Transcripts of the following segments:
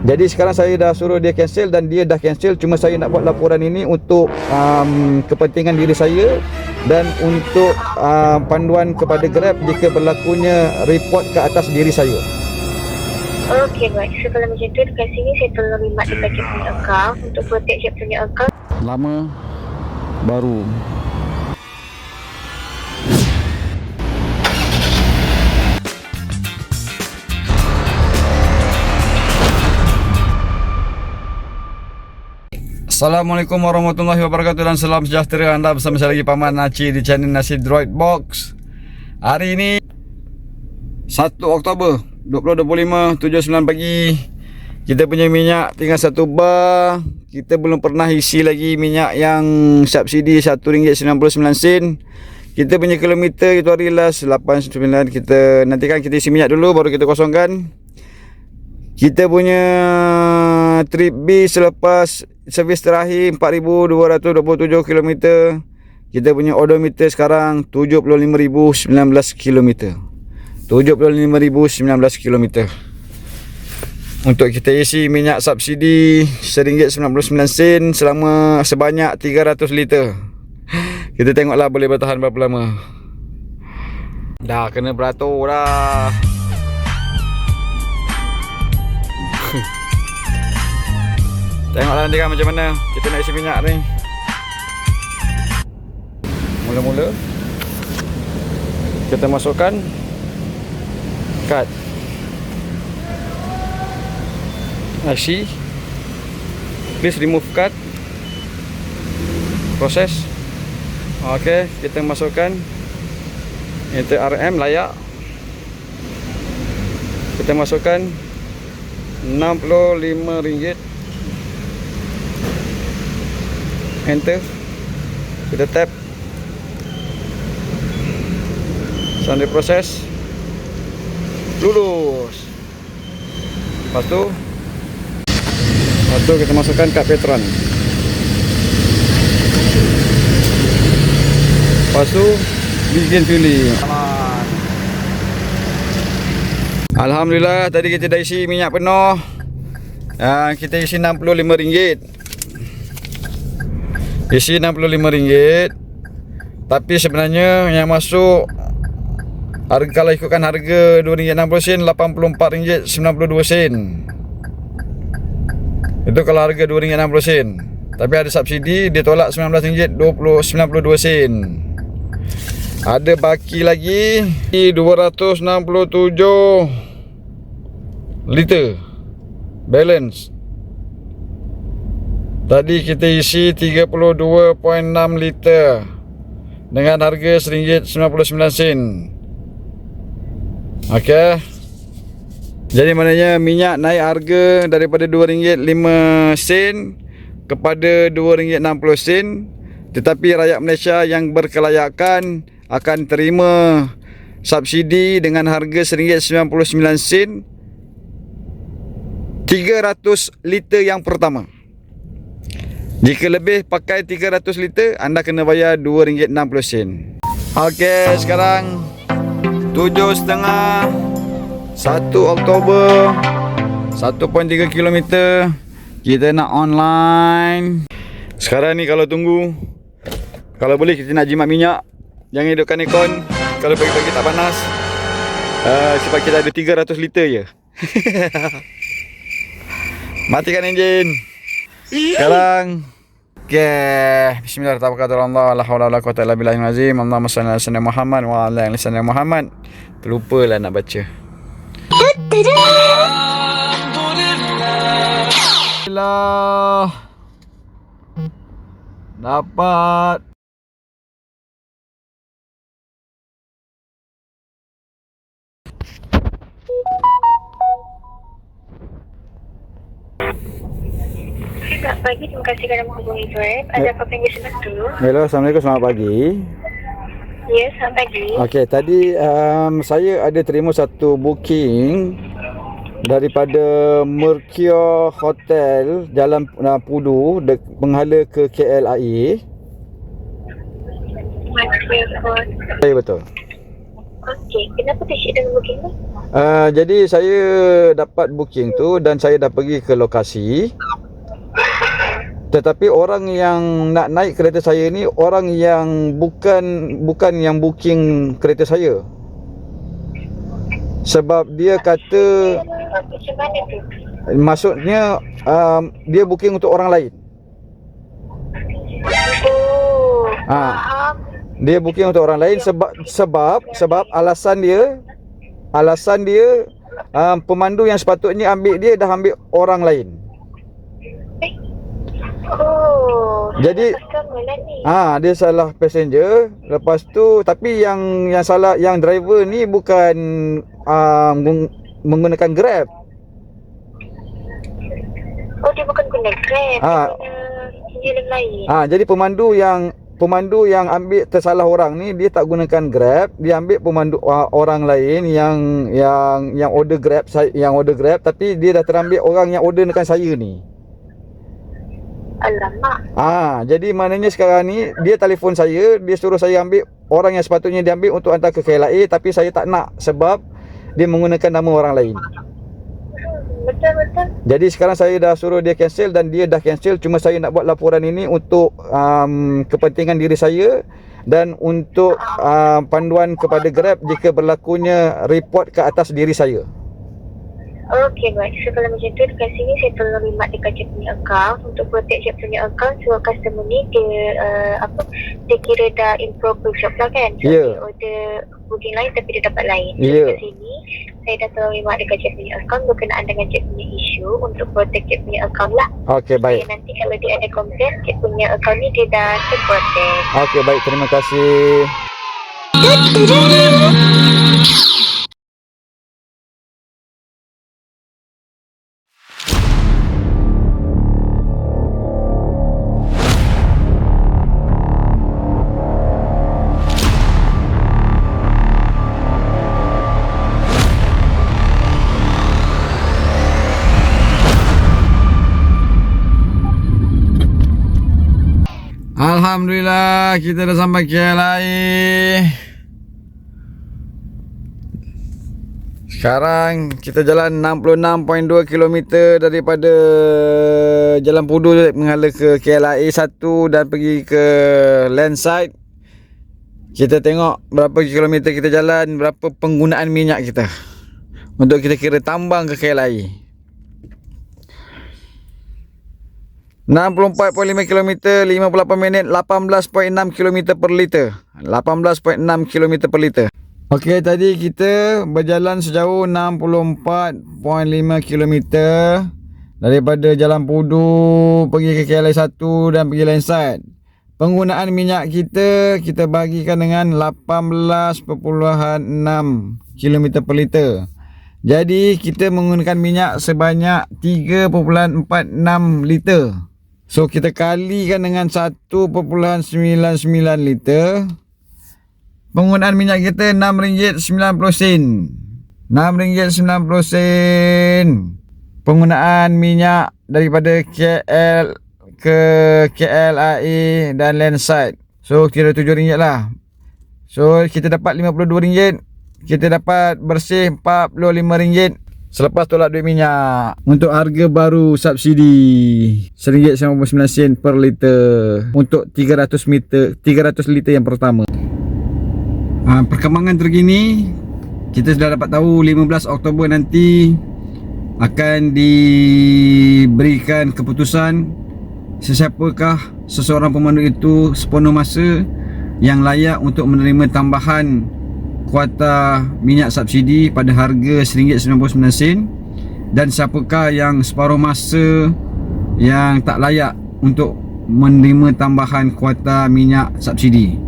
Jadi sekarang saya dah suruh dia cancel dan dia dah cancel. Cuma saya nak buat laporan ini untuk kepentingan diri saya dan untuk panduan kepada Grab jika berlakunya report ke atas diri saya. Okey, baik. So kalau macam tu dekat sini saya tolong remark dekat dia punya account untuk protect dia punya account. Lama baru. Assalamualaikum warahmatullahi wabarakatuh dan salam sejahtera. Anda bersama saya lagi Paman Naci di channel Nasi Droid Box. Hari ini 1 Oktober 2025, 7.09 pagi. Kita punya minyak tinggal 1 bar. Kita belum pernah isi lagi minyak yang subsidi RM1.99. Kita punya kilometer itu hari last 89. Kita nantikan kita isi minyak dulu baru kita kosongkan. Kita punya trip B selepas servis terakhir 4,227 km. Kita punya odometer sekarang 75,019 km. 75,019 km. Untuk kita isi minyak subsidi RM1.99 selama sebanyak 300 liter. Kita tengoklah boleh bertahan berapa lama. Dah kena beratur dah. Tengoklah nanti kan macam mana kita nak isi minyak ni. Mula-mula kita masukkan kad IC. Please remove card. Proses. Okey, kita masukkan enter RM layak. Kita masukkan RM65. Enter. Kita tap. Sambil proses. Lulus. Lepas tu kita masukkan kad Petron. Lepas tu begin filling. Alhamdulillah tadi kita dah isi minyak penuh. Kita isi RM65. Isi RM65. Tapi sebenarnya yang masuk harga, kalau ikutkan harga RM2.60 RM84.92. Itu kalau harga RM2.60. Tapi ada subsidi dia tolak RM19.92. Ada baki lagi 267 liter balance. Tadi kita isi 32.6 liter dengan harga RM1.99. Okey. Jadi maknanya minyak naik harga daripada RM2.05 kepada RM2.60. Tetapi rakyat Malaysia yang berkelayakan akan terima subsidi dengan harga RM1.99 300 liter yang pertama. Jika lebih pakai 300 liter, anda kena bayar RM2.60. Okey, sekarang 7.30 1 Oktober 1.3 km. Kita nak online. Sekarang ni kalau tunggu, kalau boleh kita nak jimat minyak. Jangan hidupkan aircon kalau pagi-pagi tak panas. Sebab kita ada 300 liter je. Matikan enjin. Sekarang Bismillahirrahmanirrahim. La haula wala quwwata illa billahil azim. Allahumma shalli ala sayyidina Muhammad wa ala ali sayyidina Muhammad. Terlupalah nak baca. Alhamdulillah. Dapat. Selamat pagi, terima kasih kerana menghubungi Grab. Ada apa yang bisa bantu? Hello, Assalamualaikum, selamat pagi. Ya, selamat pagi. Okey, tadi saya ada terima satu booking daripada Mercure Hotel Jalan Pudu, menghala ke KLIA. Mercure Hotel. Ya, betul. Okey, kenapa tak cik dengan booking tu? Jadi saya dapat booking tu dan saya dah pergi ke lokasi. Tetapi orang yang nak naik kereta saya ni orang yang bukan yang booking kereta saya. Sebab dia kata Macam mana tu? maksudnya dia booking untuk orang lain. Oh, Ah. faham. Dia booking untuk orang lain sebab alasan dia pemandu yang sepatutnya ambil dia dah ambil orang lain. Oh, Jadi customer lah ni. dia salah passenger. Lepas tu tapi yang salah yang driver ni bukan menggunakan Grab. Oh, dia bukan guna Grab, Ah. dia guna engineering lain. Jadi pemandu yang ambil tersalah orang ni dia tak gunakan Grab, dia ambil pemandu orang lain yang order Grab, tapi dia dah terambil orang yang order dengan saya ni. Alamak. Jadi maknanya sekarang ni dia telefon saya, dia suruh saya ambil orang yang sepatutnya dia ambil untuk hantar ke KLIA, tapi saya tak nak sebab dia menggunakan nama orang lain. Betul. Jadi sekarang saya dah suruh dia cancel dan dia dah cancel. Cuma saya nak buat laporan ini untuk kepentingan diri saya dan untuk panduan kepada Grab jika berlakunya report ke atas diri saya. Okey, baik. So kalau macam tu dekat sini saya tolong remark dekat cik punya account untuk protect cik punya account. So customer ni dia kira dah improper job lah kan. So Ya. dia order booking lain tapi dia dapat lain. So Ya. dekat sini saya dah tolong remark dekat cik punya account berkenaan dengan cik punya isu untuk protect cik punya account lah. Okey, baik. Supaya nanti kalau dia ada komplain, cik punya account ni dia dah terprotect. Okey, baik. Terima kasih. Alhamdulillah kita dah sampai KLIA. Sekarang kita jalan 66.2 km daripada Jalan Pudu mengalir ke KLIA 1 dan pergi ke Landside. Kita tengok berapa kilometer kita jalan, berapa penggunaan minyak kita untuk kita kira tambang ke KLIA. 64.5 km 58 minit 18.6 km per liter. 18.6 km per liter. Okey, tadi kita berjalan sejauh 64.5 km daripada Jalan Pudu pergi ke KLIA 1 dan pergi Landside. Penggunaan minyak kita bagikan dengan 18.6 km per liter. Jadi kita menggunakan minyak sebanyak 3.46 liter. So kita kalikan dengan 1.99 liter. Penggunaan minyak kita RM6.90. RM6.90. Penggunaan minyak daripada KL ke KLIA dan Landside. So kira RM7 lah. So kita dapat RM52. Kita dapat bersih RM45 selepas tolak duit minyak. Untuk harga baru subsidi RM1.99 per liter untuk 300 liter yang pertama. Perkembangan terkini kita sudah dapat tahu 15 Oktober nanti akan diberikan keputusan sesiapakah seseorang pemandu itu sepenuh masa yang layak untuk menerima tambahan kuota minyak subsidi pada harga RM1.99 dan siapakah yang separuh masa yang tak layak untuk menerima tambahan kuota minyak subsidi.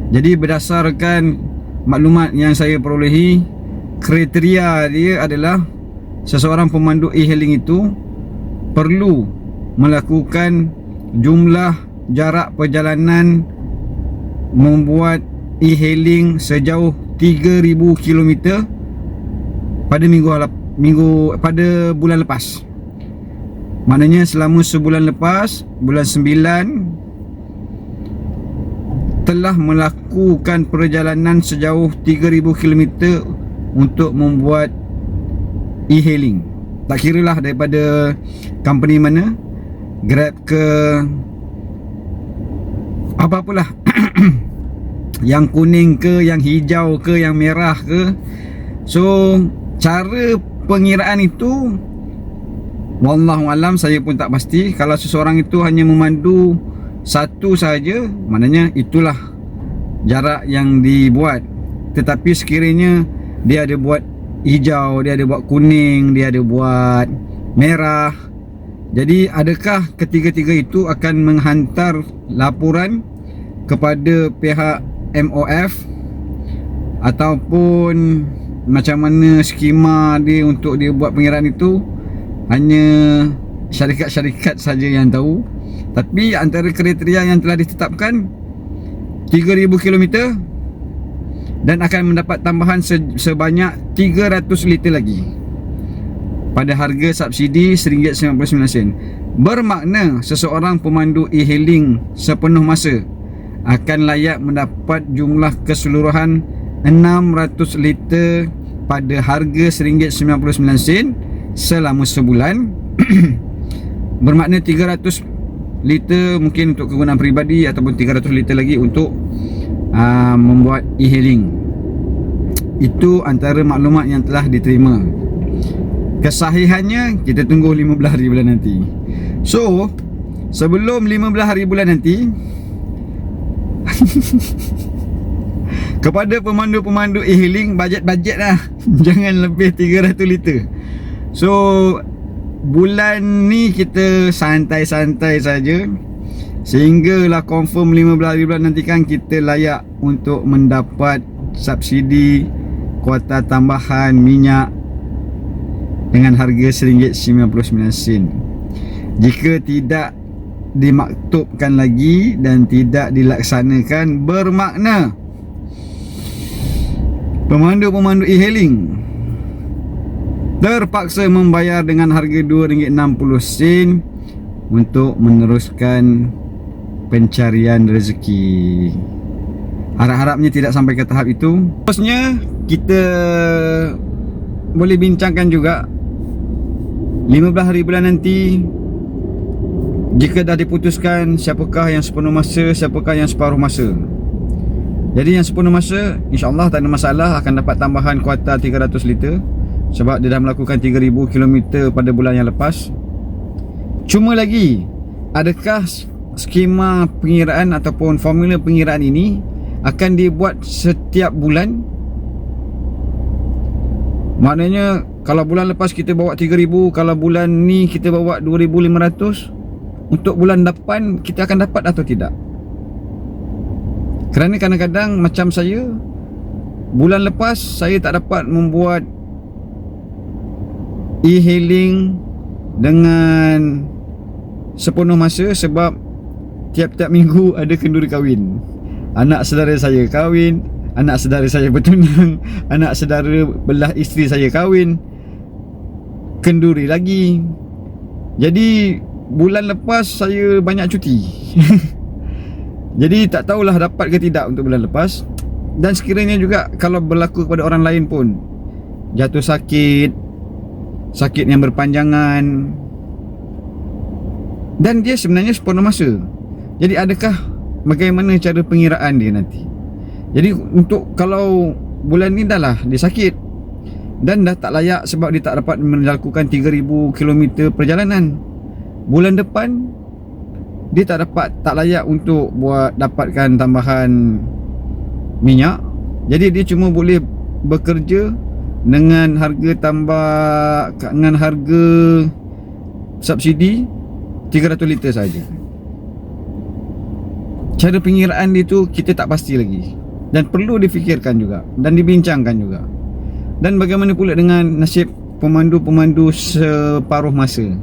Jadi berdasarkan maklumat yang saya perolehi, kriteria dia adalah seseorang pemandu e-hailing itu perlu melakukan jumlah jarak perjalanan membuat e-hailing sejauh 3,000 km pada bulan lepas. Maknanya selama sebulan lepas, bulan 9 adalah melakukan perjalanan sejauh 3000 km untuk membuat e-hailing. Tak kira lah daripada company mana, Grab ke apa-apalah yang kuning ke, yang hijau ke, yang merah ke. So cara pengiraan itu wallahualam saya pun tak pasti. Kalau seseorang itu hanya memandu satu sahaja, maknanya itulah jarak yang dibuat. Tetapi sekiranya dia ada buat hijau, dia ada buat kuning, dia ada buat merah, jadi adakah ketiga-tiga itu akan menghantar laporan kepada pihak MOF ataupun macam mana skema dia untuk dia buat pengiraan itu, hanya syarikat-syarikat saja yang tahu. Tapi antara kriteria yang telah ditetapkan 3000 km dan akan mendapat tambahan sebanyak 300 liter lagi pada harga subsidi RM1.99. Bermakna seseorang pemandu e-hailing sepenuh masa akan layak mendapat jumlah keseluruhan 600 liter pada harga RM1.99 selama sebulan. Bermakna 300 liter mungkin untuk kegunaan peribadi ataupun 300 liter lagi untuk membuat e-hailing. Itu antara maklumat yang telah diterima. Kesahihannya kita tunggu 15 hari bulan nanti. So sebelum 15 hari bulan nanti kepada pemandu-pemandu e-hailing, bajet-bajet lah jangan lebih 300 liter. So bulan ni kita santai-santai saja sehinggalah confirm 15 hari bulan nanti kan kita layak untuk mendapat subsidi kuota tambahan minyak dengan harga RM1.99. Jika tidak dimaktubkan lagi dan tidak dilaksanakan, bermakna pemandu-pemandu e-hailing terpaksa membayar dengan harga RM2.60 untuk meneruskan pencarian rezeki. Harap-harapnya tidak sampai ke tahap itu. Terusnya kita boleh bincangkan juga 15 hari bulan nanti, jika dah diputuskan siapakah yang sepenuh masa, siapakah yang separuh masa. Jadi yang sepenuh masa insya-Allah tak ada masalah, akan dapat tambahan kuota 300 liter sebab dia dah melakukan 3000 km pada bulan yang lepas. Cuma lagi, adakah skema pengiraan ataupun formula pengiraan ini akan dibuat setiap bulan? Maknanya kalau bulan lepas kita bawa 3000, kalau bulan ni kita bawa 2500, untuk bulan depan kita akan dapat atau tidak? Kerana kadang-kadang macam saya, bulan lepas saya tak dapat membuat e-hailing dengan sepenuh masa sebab tiap-tiap minggu ada kenduri kahwin. Anak saudara saya kahwin, anak saudara saya bertunang, anak saudara belah isteri saya kahwin, kenduri lagi. Jadi bulan lepas saya banyak cuti. Jadi tak tahulah dapat ke tidak untuk bulan lepas. Dan sekiranya juga kalau berlaku kepada orang lain pun, jatuh sakit, sakit yang berpanjangan, dan dia sebenarnya sepenuh masa. Jadi adakah bagaimana cara pengiraan dia nanti? Jadi untuk kalau bulan ni dah lah dia sakit dan dah tak layak sebab dia tak dapat melakukan 3000 km perjalanan, bulan depan dia tak layak untuk buat dapatkan tambahan minyak. Jadi dia cuma boleh bekerja dengan harga dengan harga subsidi 300 liter saja. Cara pengiraan dia tu kita tak pasti lagi dan perlu difikirkan juga dan dibincangkan juga. Dan bagaimana pula dengan nasib pemandu-pemandu separuh masa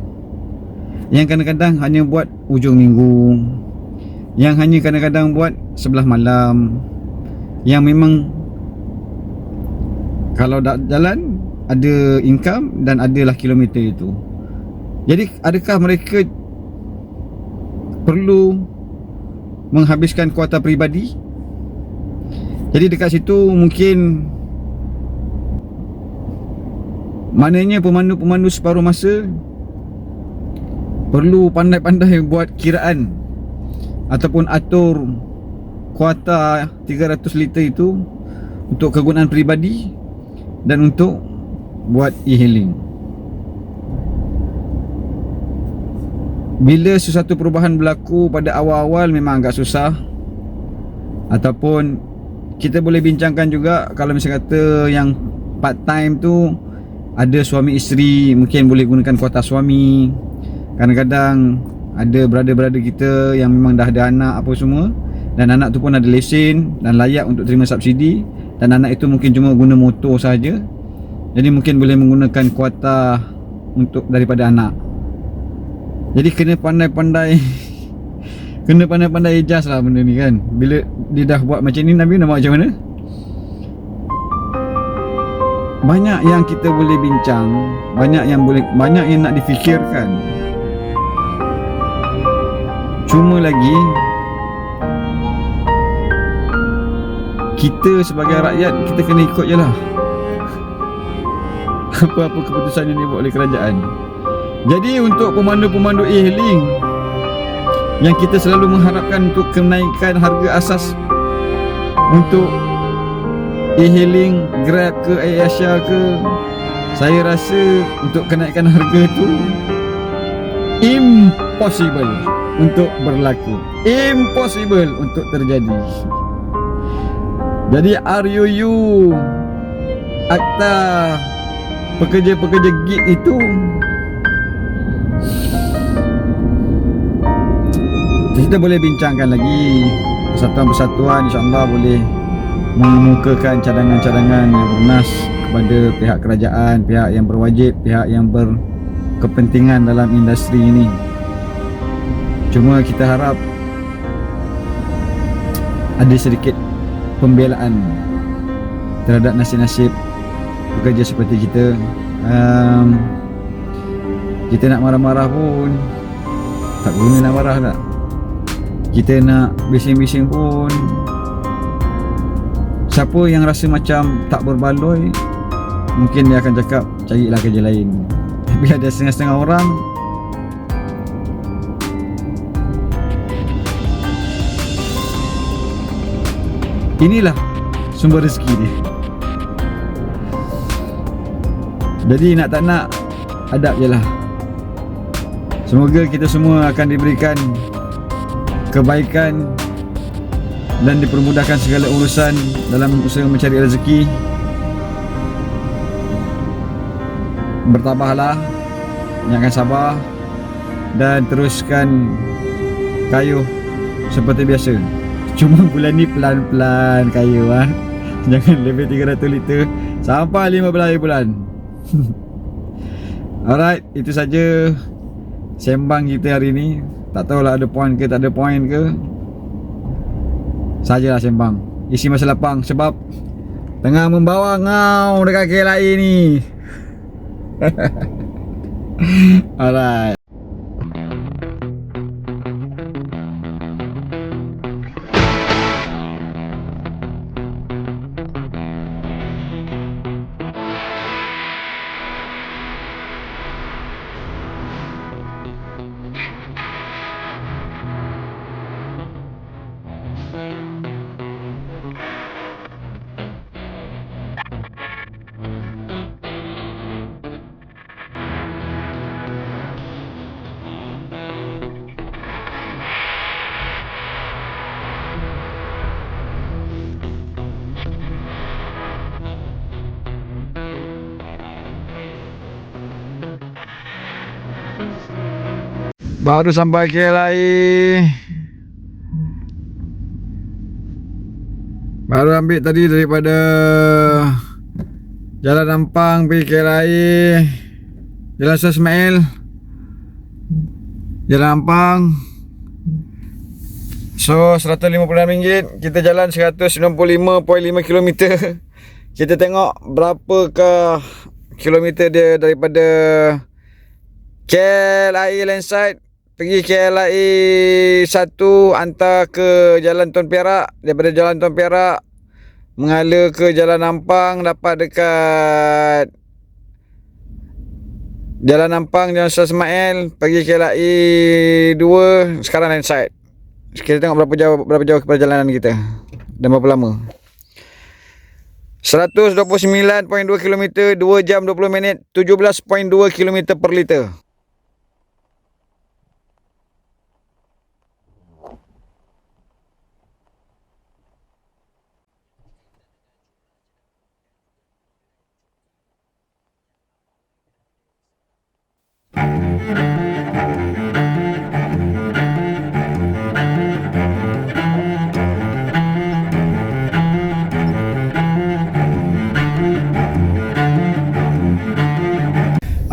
yang kadang-kadang hanya buat ujung minggu, yang hanya kadang-kadang buat sebelah malam, yang memang kalau dah jalan ada income dan adalah kilometer itu. Jadi adakah mereka perlu menghabiskan kuota peribadi Jadi dekat situ mungkin maknanya pemandu-pemandu separuh masa perlu pandai-pandai buat kiraan ataupun atur kuota 300 liter itu untuk kegunaan peribadi dan untuk buat e-hailing. Bila sesuatu perubahan berlaku pada awal-awal memang agak susah, ataupun kita boleh bincangkan juga kalau misalnya kata yang part time tu ada suami isteri, mungkin boleh gunakan kuota suami. Kadang-kadang ada brother-brother kita yang memang dah ada anak apa semua, dan anak tu pun ada lesen dan layak untuk terima subsidi, dan anak itu mungkin cuma guna motor saja. Jadi mungkin boleh menggunakan kuota untuk daripada anak. Jadi kena pandai-pandai kena pandai-pandai adjust lah benda ni kan. Bila dia dah buat macam ni, Nabi nak buat macam mana? Banyak yang kita boleh bincang, banyak yang nak difikirkan. Cuma lagi kita sebagai rakyat, kita kena ikut je lah apa-apa keputusan yang dibuat oleh kerajaan. Jadi untuk pemandu-pemandu e-hailing yang kita selalu mengharapkan untuk kenaikan harga asas untuk e-hailing, Grab ke AirAsia ke, saya rasa untuk kenaikan harga tu impossible untuk berlaku, impossible untuk terjadi. Jadi RUU Akta Pekerja-pekerja gig itu kita boleh bincangkan lagi. Persatuan-persatuan insya-Allah boleh mengemukakan cadangan-cadangan yang bernas kepada pihak kerajaan, pihak yang berwajib, pihak yang berkepentingan dalam industri ini. Cuma kita harap ada sedikit pembelaan terhadap nasib-nasib pekerja seperti kita. Kita nak marah-marah pun tak guna, nak marah tak. Kita nak bising-bising pun, siapa yang rasa macam tak berbaloi, mungkin dia akan cakap carilah kerja lain. Tapi ada setengah-setengah orang inilah sumber rezeki dia. Jadi nak tak nak, adab je lah. Semoga kita semua akan diberikan kebaikan dan dipermudahkan segala urusan dalam usaha mencari rezeki. Bertabahlah, jangan sabar, dan teruskan kayuh seperti biasa. Cuma bulan ni pelan-pelan kayuh ha? Jangan lebih 300 liter sampai 15 hari bulan. Alright, itu saja sembang kita hari ni. Tak tahulah ada poin ke tak ada poin ke, sajalah sembang, isi masa lapang sebab tengah membawa ngau dekat KLIA ni. Alright. Baru sampai KLIA. Baru ambil tadi daripada Jalan Ampang pergi KLIA, Jalan Sultan Ismail, Jalan Ampang. So RM156, kita jalan 195.5 km. Kita tengok berapakah kilometer dia daripada KLIA Landside pergi KLIA 1 hantar ke Jalan Tun Perak. Daripada Jalan Tun Perak mengalir ke Jalan Nampang, dapat dekat Jalan Nampang, Jalan Sultan Ismail, pergi KLIA 2, sekarang land side. Kita tengok berapa jauh perjalanan kita dan berapa lama. 129.2 km, 2 jam 20 minit, 17.2 km per liter.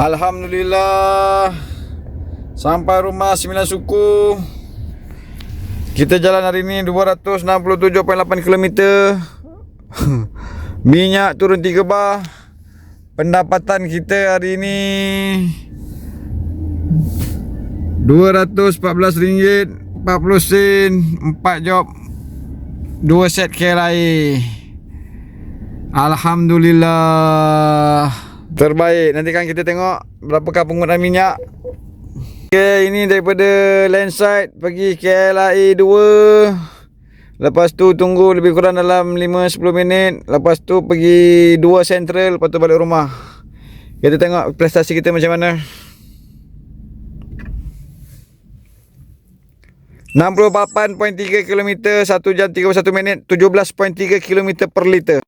Alhamdulillah, sampai rumah 9 suku. Kita jalan hari ini 267.8 km. Minyak turun 3 bar. Pendapatan kita hari ini RM214.40, 4 job, 2 set KLIA. Alhamdulillah, terbaik. Nanti kan kita tengok berapakah penggunaan minyak. Okay, ini daripada landside pergi KLIA 2. Lepas tu tunggu lebih kurang dalam 5-10 minit. Lepas tu pergi 2 Central, lepas tu balik rumah. Kita tengok prestasi kita macam mana. 68.3 km, 1 jam 31 minit, 17.3 km per liter.